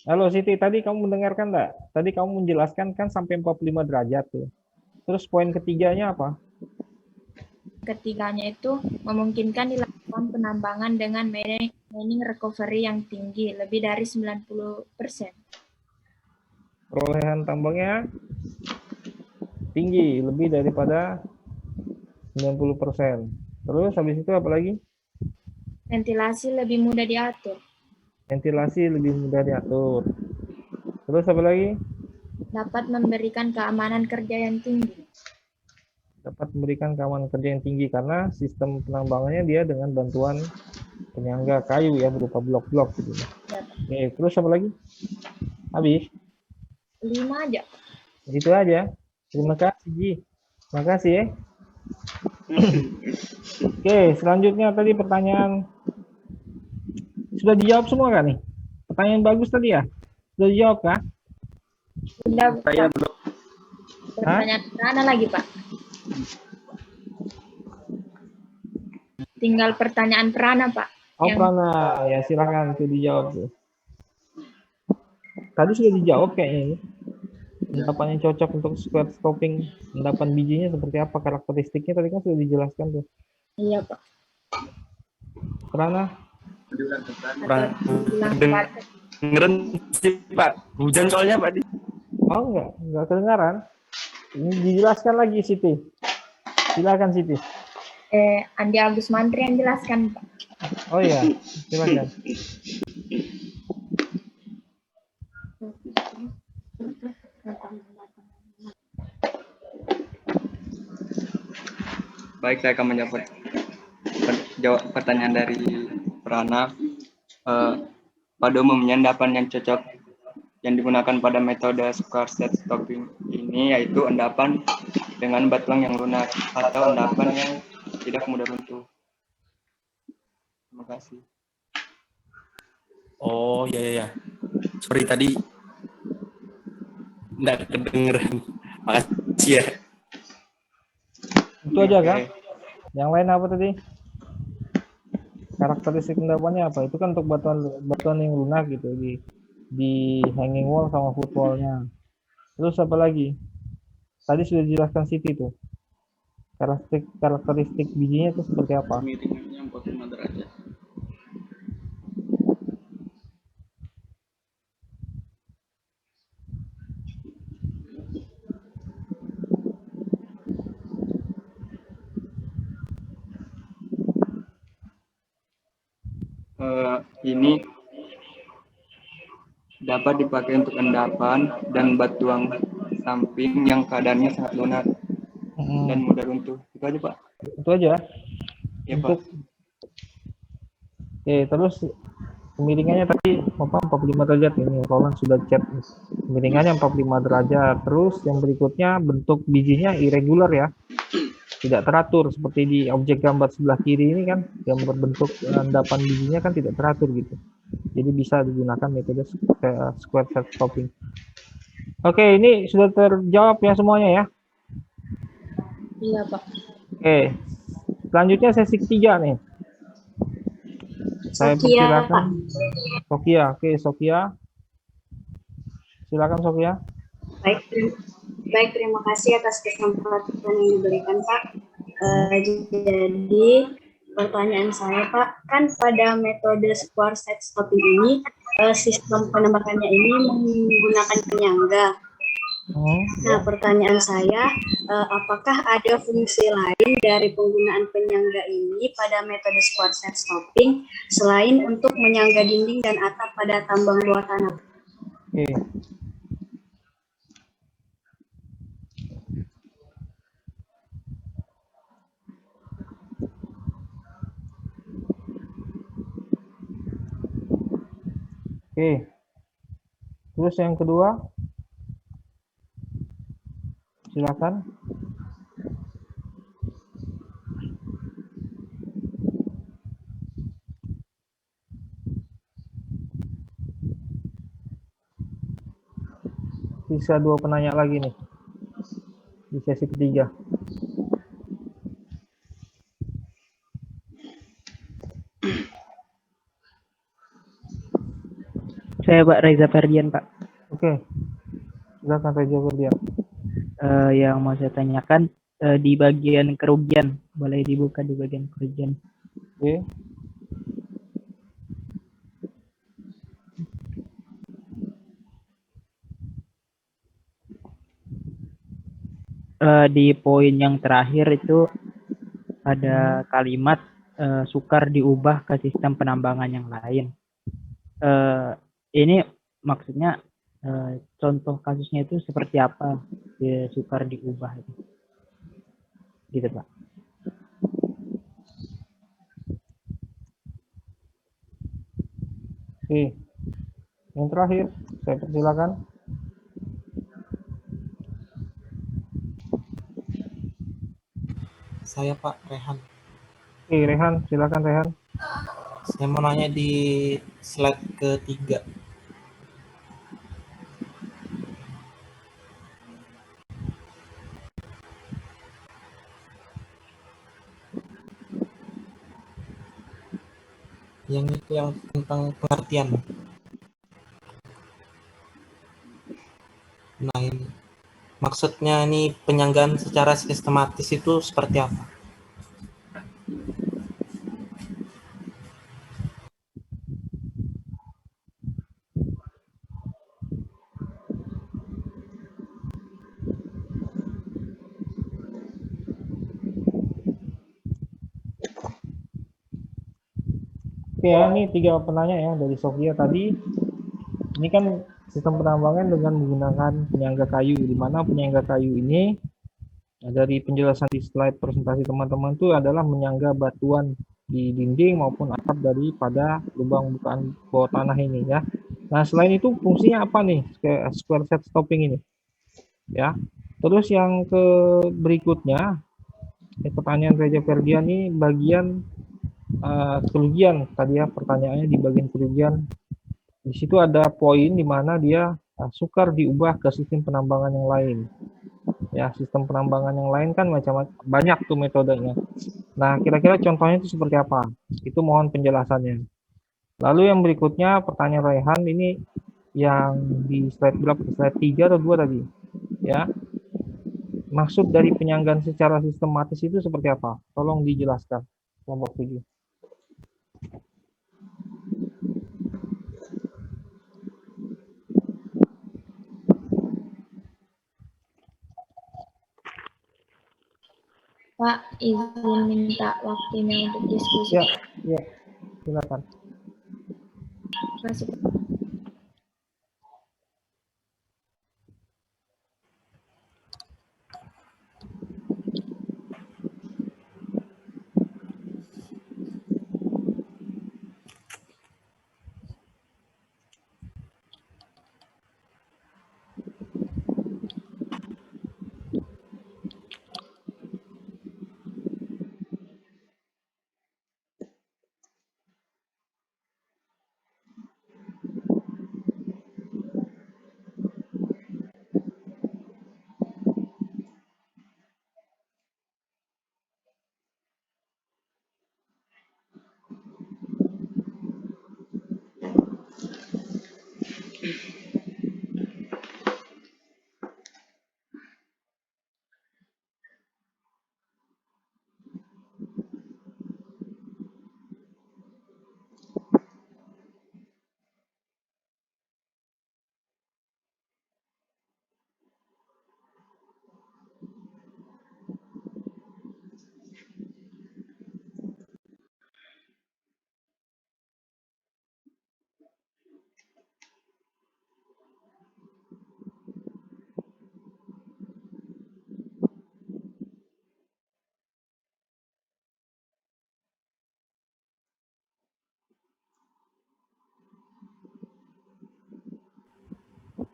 Halo Siti, tadi kamu mendengarkan enggak? Tadi kamu menjelaskan kan sampai 45 derajat tuh. Terus poin ketiganya apa? Ketiganya itu memungkinkan dilakukan penambangan dengan mining recovery yang tinggi, lebih dari 90%. Perolehan tambangnya tinggi, lebih daripada 90%. Terus habis itu apa lagi? Ventilasi lebih mudah diatur. Ventilasi lebih mudah diatur. Terus apa lagi? Dapat memberikan keamanan kerja yang tinggi. Dapat memberikan keamanan kerja yang tinggi karena sistem penambangannya dia dengan bantuan penyangga kayu ya, berupa blok-blok gitu. Oke, terus apa lagi? Habis? 5 aja. Itu aja. Terima kasih, Ji. Terima kasih ya. Oke, selanjutnya tadi pertanyaan sudah dijawab semua kan nih? Pertanyaan bagus tadi ya? Sudah dijawab kah? Sudah, Saya Pak. belum. Pertanyaan mana lagi, Pak? Tinggal pertanyaan Prana, Pak. Oh, Prana. Ya, silakan itu dijawab tuh. Tadi sudah dijawab kayaknya ini. Endapan yang cocok untuk square stopping, endapan bijinya seperti apa, karakteristiknya tadi kan sudah dijelaskan tuh. Iya, Pak. Prana? Dengeran sih Pak. Hujan soalnya Pak. Oh, enggak kedengaran. Ini dijelaskan lagi Siti. Silakan Siti. Andi Agus Mantri yang jelaskan, Pak. Oh iya, silakan. Baik, saya akan menjawab pertanyaan dari Prana. Pada umumnya endapan yang cocok yang digunakan pada metode square set stopping ini yaitu endapan dengan batuan yang lunak atau endapan yang tidak mudah runtuh. Terima kasih. Oh ya. Sorry tadi nggak kedengeran. Makasih ya. Itu aja kan? Yang lain apa tadi? Karakteristik endapannya apa? Itu kan untuk batuan yang lunak gitu di hanging wall sama footwallnya. Terus apa lagi? Tadi sudah dijelaskan Siti tuh. Karakteristik bijinya itu seperti apa? Miringannya 45 derajat. Ini dapat dipakai untuk endapan dan batuan samping yang keadaannya sangat lunak dan mudah runtuh. Itu aja, Pak. Itu aja. Ya, Pak. Oke, terus kemiringannya tadi 45 derajat ini. Roland sudah chat. Kemiringannya 45 derajat. Terus yang berikutnya bentuk bijinya irregular ya. Tidak teratur seperti di objek gambar sebelah kiri ini kan, gambar bentuk endapan bijinya kan tidak teratur gitu. Jadi bisa digunakan metode square set stopping. Oke, ini sudah terjawab ya semuanya ya. Iya, Pak. Oke, selanjutnya sesi ketiga nih. Saya persilakan Sokia. Oke, Sokia. Silakan Sokia. Baik, terima kasih atas kesempatan yang diberikan, Pak. Jadi pertanyaan saya, Pak, kan pada metode square set stopping ini sistem penembakannya ini menggunakan penyangga. Nah, pertanyaan saya, apakah ada fungsi lain dari penggunaan penyangga ini pada metode square set stopping selain untuk menyangga dinding dan atap pada tambang bawah tanah? Oke. Oke. Terus yang kedua, silakan. Sisa 2 penanya lagi nih di sesi ketiga. Saya Pak Reza Ferdian, Pak. Oke, silakan Reza Ferdian. Yang mau saya tanyakan di bagian kerugian, boleh dibuka di bagian kerugian. Oke. Di poin yang terakhir itu ada kalimat sukar diubah ke sistem penambangan yang lain. Ini maksudnya contoh kasusnya itu seperti apa sukar diubah itu, gitu Pak. Oke, yang terakhir saya persilakan. Saya Pak Rehan. Oke, Rehan, silakan Rehan. Saya mau nanya di slide ketiga. Yang itu yang tentang pengertian. Nah, ini maksudnya ini penyanggaan secara sistematis itu seperti apa? Oke ya, ini 3 penanya ya dari Sofia tadi. Ini kan sistem penambangan dengan menggunakan penyangga kayu, di mana penyangga kayu ini dari penjelasan di slide presentasi teman-teman itu adalah menyangga batuan di dinding maupun atap daripada lubang bukaan bawah tanah ini ya. Nah, selain itu fungsinya apa nih square set stopping ini? Ya. Terus yang ke berikutnya pertanyaan Reza Ferdian ini bagian kerugian tadi ya, pertanyaannya di bagian kerugian. Di situ ada poin di mana dia sukar diubah ke sistem penambangan yang lain. Ya, sistem penambangan yang lain kan macam banyak tuh metodenya. Nah, kira-kira contohnya itu seperti apa? Itu mohon penjelasannya. Lalu yang berikutnya pertanyaan Rehan ini yang di slide berapa? Slide 3 atau 2 tadi? Ya. Maksud dari penyanggaan secara sistematis itu seperti apa? Tolong dijelaskan, kelompok 7. Pak, izin minta waktunya untuk diskusi. Ya, silakan. Terima kasih.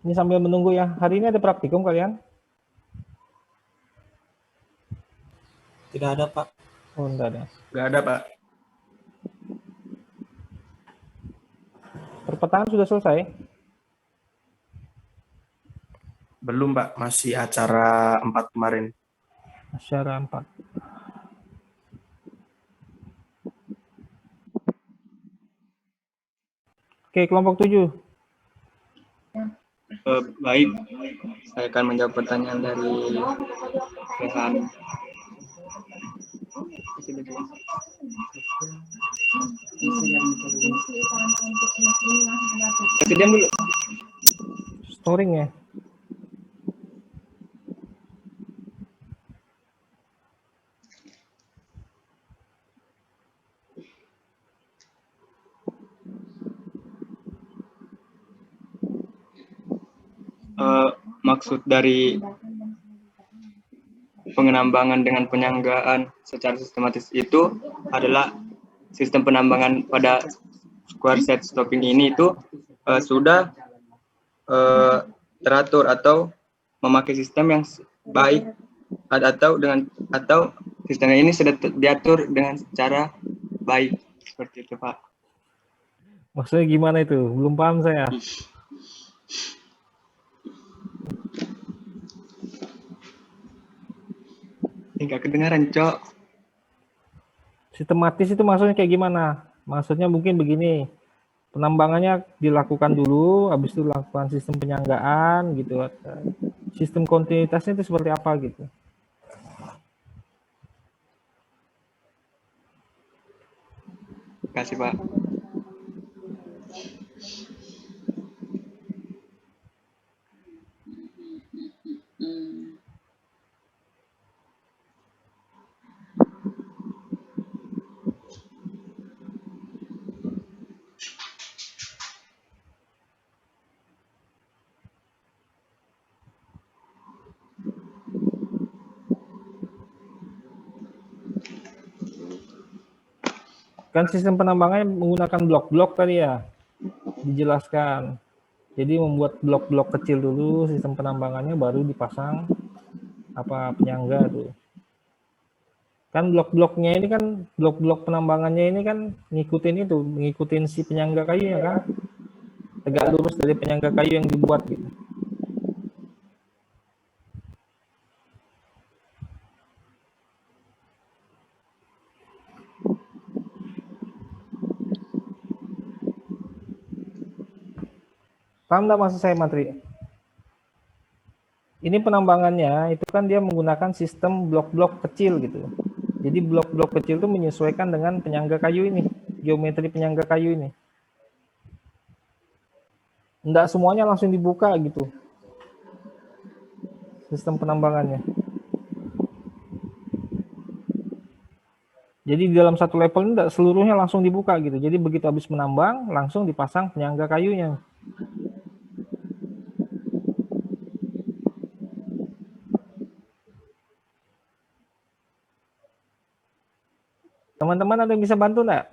Ini sambil menunggu ya. Hari ini ada praktikum kalian? Tidak ada, Pak. Oh, enggak ada. Nggak ada, Pak. Perpetaan sudah selesai? Belum, Pak. Masih acara 4 kemarin. Acara 4. Oke, kelompok 7. Baik, saya akan menjawab pertanyaan dari Rehan. Diam dulu. Storing ya. Maksud dari penambangan dengan penyanggaan secara sistematis itu adalah sistem penambangan pada square set stopping ini itu sudah teratur atau memakai sistem yang baik atau sistemnya ini sudah diatur dengan secara baik seperti itu, Pak. Maksudnya gimana itu? Belum paham saya. Enggak kedengaran, Cok. Sistematis itu maksudnya kayak gimana? Maksudnya mungkin begini. Penambangannya dilakukan dulu, habis itu lakukan sistem penyanggaan gitu. Sistem kontinuitasnya itu seperti apa gitu. Terima kasih, Pak. Kan sistem penambangannya menggunakan blok-blok tadi ya, dijelaskan. Jadi membuat blok-blok kecil dulu sistem penambangannya, baru dipasang penyangga tuh. Kan blok-bloknya ini kan, blok-blok penambangannya ini kan ngikutin si penyangga kayu ya kan, tegak lurus dari penyangga kayu yang dibuat gitu. Paham nggak maksud saya, Matri? Ini penambangannya itu kan dia menggunakan sistem blok-blok kecil gitu. Jadi blok-blok kecil itu menyesuaikan dengan penyangga kayu ini, geometri penyangga kayu ini. Enggak semuanya langsung dibuka gitu, sistem penambangannya. Jadi di dalam satu level ini enggak seluruhnya langsung dibuka gitu. Jadi begitu habis menambang, langsung dipasang penyangga kayunya. Teman-teman ada yang bisa bantu enggak?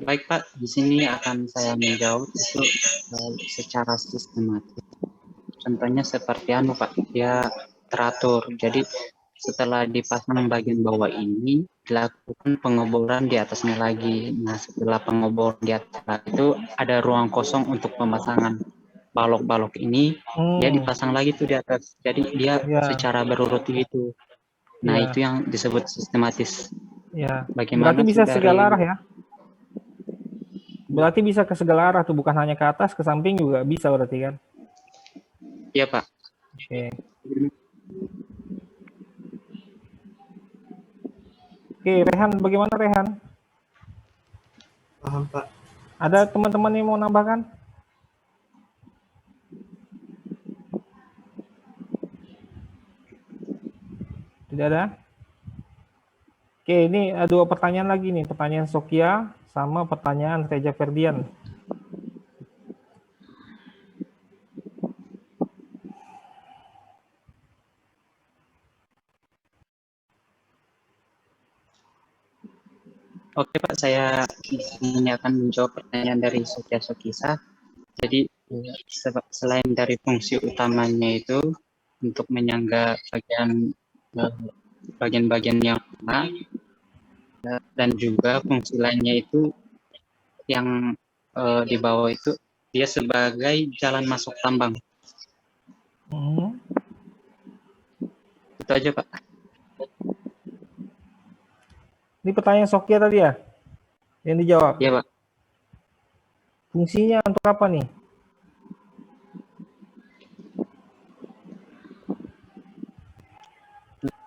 Baik Pak, di sini akan saya menjawab itu secara sistematis. Contohnya seperti Pak, dia teratur. Jadi setelah dipasang bagian bawah ini, dilakukan pengeboran di atasnya lagi. Nah, setelah pengeboran di atas itu ada ruang kosong untuk pemasangan balok-balok ini. Dia dipasang lagi tuh di atas. Jadi dia secara berurut gitu. Nah, itu yang disebut sistematis. Ya. Bagaimana Berarti bisa dari... segala arah ya? Berarti bisa ke segala arah tuh, bukan hanya ke atas, ke samping juga bisa berarti kan? Iya Pak. Oke. Oke, Rehan, bagaimana Rehan? Paham Pak. Ada teman-teman yang mau nambahkan? Tidak ada? Oke, ini ada 2 pertanyaan lagi nih. Pertanyaan Sokia sama pertanyaan Reja Ferdian. Oke Pak, saya ini akan menjawab pertanyaan dari Sokia Sokisa. Jadi selain dari fungsi utamanya itu untuk menyangga bagian-bagian yang lama, dan juga fungsi lainnya itu yang di bawah itu dia sebagai jalan masuk tambang. Itu aja Pak. Ini pertanyaan Sokia tadi ya? Yang dijawab? Iya Pak. Fungsinya untuk apa nih?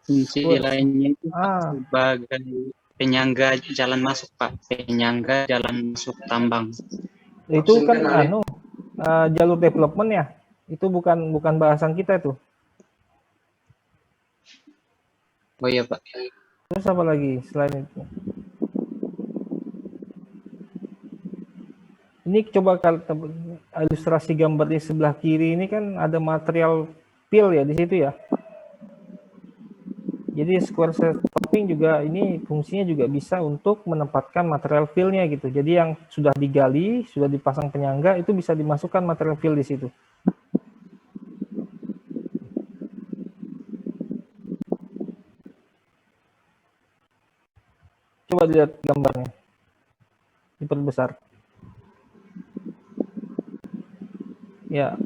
Fungsi lainnya itu sebagai penyangga jalan masuk Pak. Penyangga jalan masuk tambang. Itu kan jalur development ya? Itu bukan bahasan kita itu. Oh iya Pak. Terus apa lagi selain itu? Ini coba kalau ilustrasi gambar di sebelah kiri ini kan ada material fill ya di situ ya. Jadi square set stopping juga ini fungsinya juga bisa untuk menempatkan material fill-nya gitu. Jadi yang sudah digali, sudah dipasang penyangga itu bisa dimasukkan material fill di situ. Coba dilihat gambarnya. Diperbesar. Ya.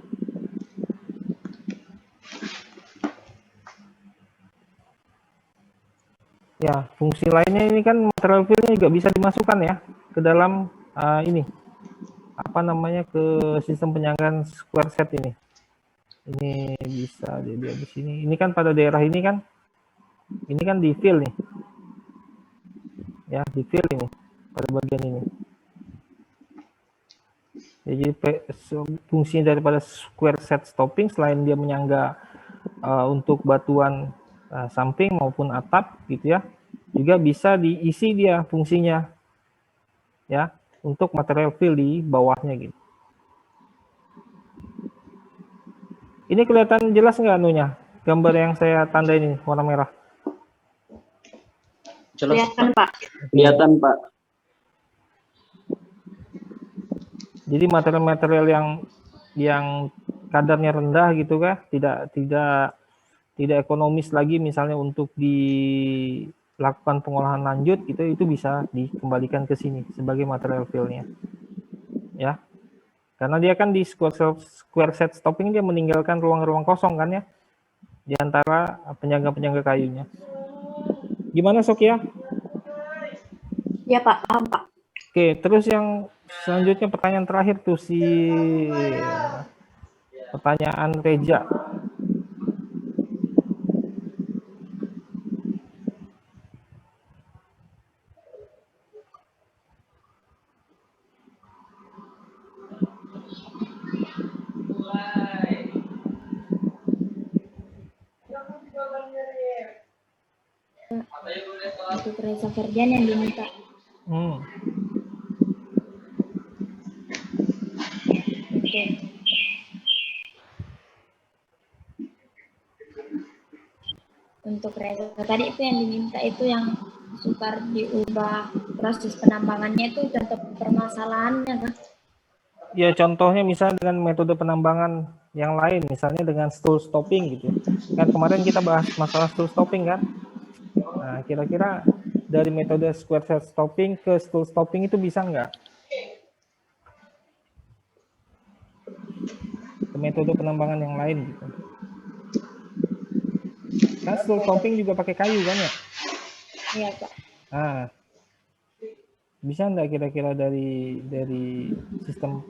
Ya, fungsi lainnya ini kan material fill-nya juga bisa dimasukkan ya ke dalam ini. Apa namanya, ke sistem penyanggaan square set ini. Ini bisa jadi di sini. Ini kan pada daerah ini kan di fill nih. Ya, di fill ini pada bagian ini. Jadi fungsinya daripada square set stopping selain dia menyangga untuk batuan samping maupun atap gitu ya, juga bisa diisi dia fungsinya ya untuk material fill di bawahnya gitu. Ini kelihatan jelas nggak anunya, gambar yang saya tanda ini warna merah? Jelas Kelihatan Pak. Kelihatan Pak. Jadi material-material yang kadarnya rendah gitu kan, tidak ekonomis lagi misalnya untuk lakukan pengolahan lanjut itu bisa dikembalikan ke sini sebagai material fill-nya. Ya. Karena dia kan di square set stopping dia meninggalkan ruang-ruang kosong kan ya di antara penyangga-penyangga kayunya. Gimana Sokia? Ya Pak, paham Pak. Oke, terus yang selanjutnya pertanyaan terakhir tuh pertanyaan Reja. Untuk Reza Ferdian yang diminta. Untuk Reza tadi itu yang diminta itu yang sukar diubah proses penambangannya itu contoh permasalahannya kan? Ya contohnya misalnya dengan metode penambangan yang lain, misalnya dengan stool stopping gitu. Kan kemarin kita bahas masalah stool stopping kan? Nah kira-kira dari metode square set stopping ke stool stopping itu bisa nggak? Ke metode penambangan yang lain gitu. Kan stool stopping juga pakai kayu kan ya? Iya Pak. Nah, bisa nggak kira-kira dari sistem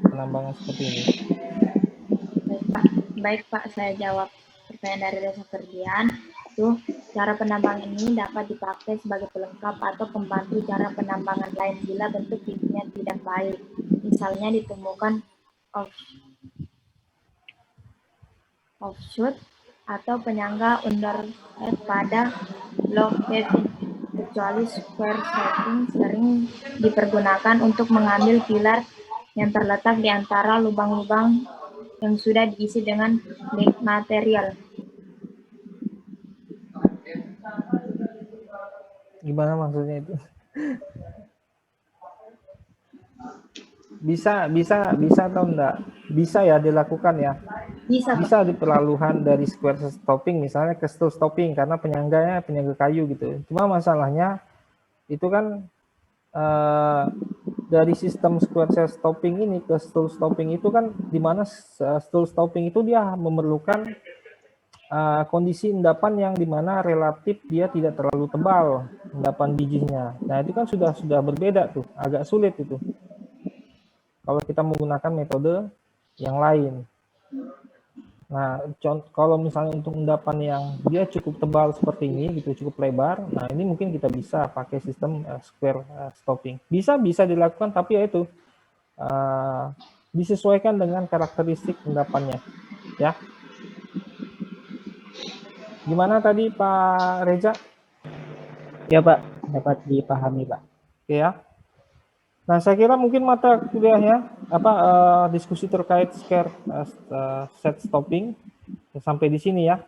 penambangan seperti ini? Baik Pak, saya jawab pertanyaan dari Reza Ferdian. Itu cara penambangan ini dapat dipakai sebagai pelengkap atau pembantu cara penambangan lain bila bentuk bijinya tidak baik. Misalnya ditemukan offshoot atau penyangga underhead pada block paving. Kecuali square setting sering dipergunakan untuk mengambil pilar yang terletak di antara lubang-lubang yang sudah diisi dengan material. Gimana maksudnya itu? Bisa atau enggak? Bisa ya dilakukan ya? Bisa di perlaluan dari square stopping misalnya ke stool stopping karena penyangga kayu gitu. Cuma masalahnya itu kan dari sistem square set stopping ini ke stool stopping itu kan di mana stool stopping itu dia memerlukan kondisi endapan yang dimana relatif dia tidak terlalu tebal endapan bijinya. Nah itu kan sudah berbeda tuh, agak sulit itu. Kalau kita menggunakan metode yang lain. Nah, kalau misalnya untuk endapan yang dia cukup tebal seperti ini, gitu, cukup lebar, nah ini mungkin kita bisa pakai sistem square stopping. Bisa dilakukan, tapi ya itu disesuaikan dengan karakteristik endapannya, ya. Gimana tadi Pak Reza? Ya Pak, dapat dipahami Pak. Oke ya. Nah, saya kira mungkin mata kuliahnya diskusi terkait square set stopping sampai di sini ya.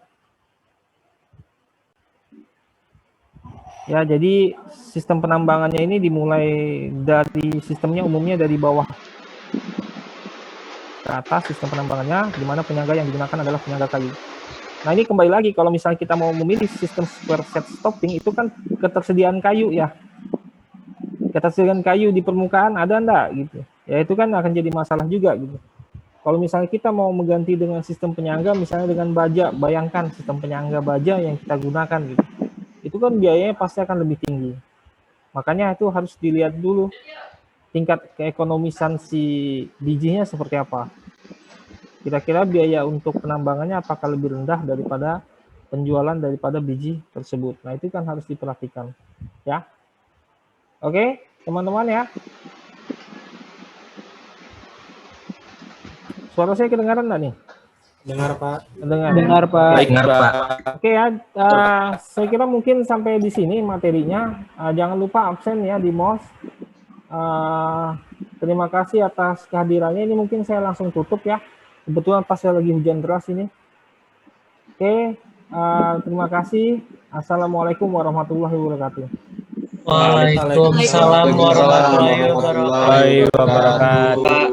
Ya, jadi sistem penambangannya ini dimulai dari sistemnya umumnya dari bawah ke atas sistem penambangannya, di mana penyangga yang digunakan adalah penyangga kayu. Nah, ini kembali lagi kalau misalnya kita mau memilih sistem square set stopping itu kan ketersediaan kayu ya. Ketersediaan kayu di permukaan ada enggak gitu. Ya itu kan akan jadi masalah juga gitu. Kalau misalnya kita mau mengganti dengan sistem penyangga misalnya dengan baja, bayangkan sistem penyangga baja yang kita gunakan gitu. Itu kan biayanya pasti akan lebih tinggi. Makanya itu harus dilihat dulu tingkat keekonomisan si bijinya seperti apa. Kira-kira biaya untuk penambangannya apakah lebih rendah daripada penjualan daripada biji tersebut. Nah, itu kan harus diperhatikan ya. Oke, teman-teman ya. Suara saya kedengaran enggak nih? Dengar Pak. Dengar Pak. Dengar Pak. Oke ya, saya kira mungkin sampai di sini materinya. Jangan lupa absen ya di MOS. Terima kasih atas kehadirannya. Ini mungkin saya langsung tutup ya. Kebetulan pas saya lagi hujan deras ini. Oke, terima kasih. Assalamualaikum warahmatullahi wabarakatuh. Waalaikumsalam warahmatullahi wabarakatuh.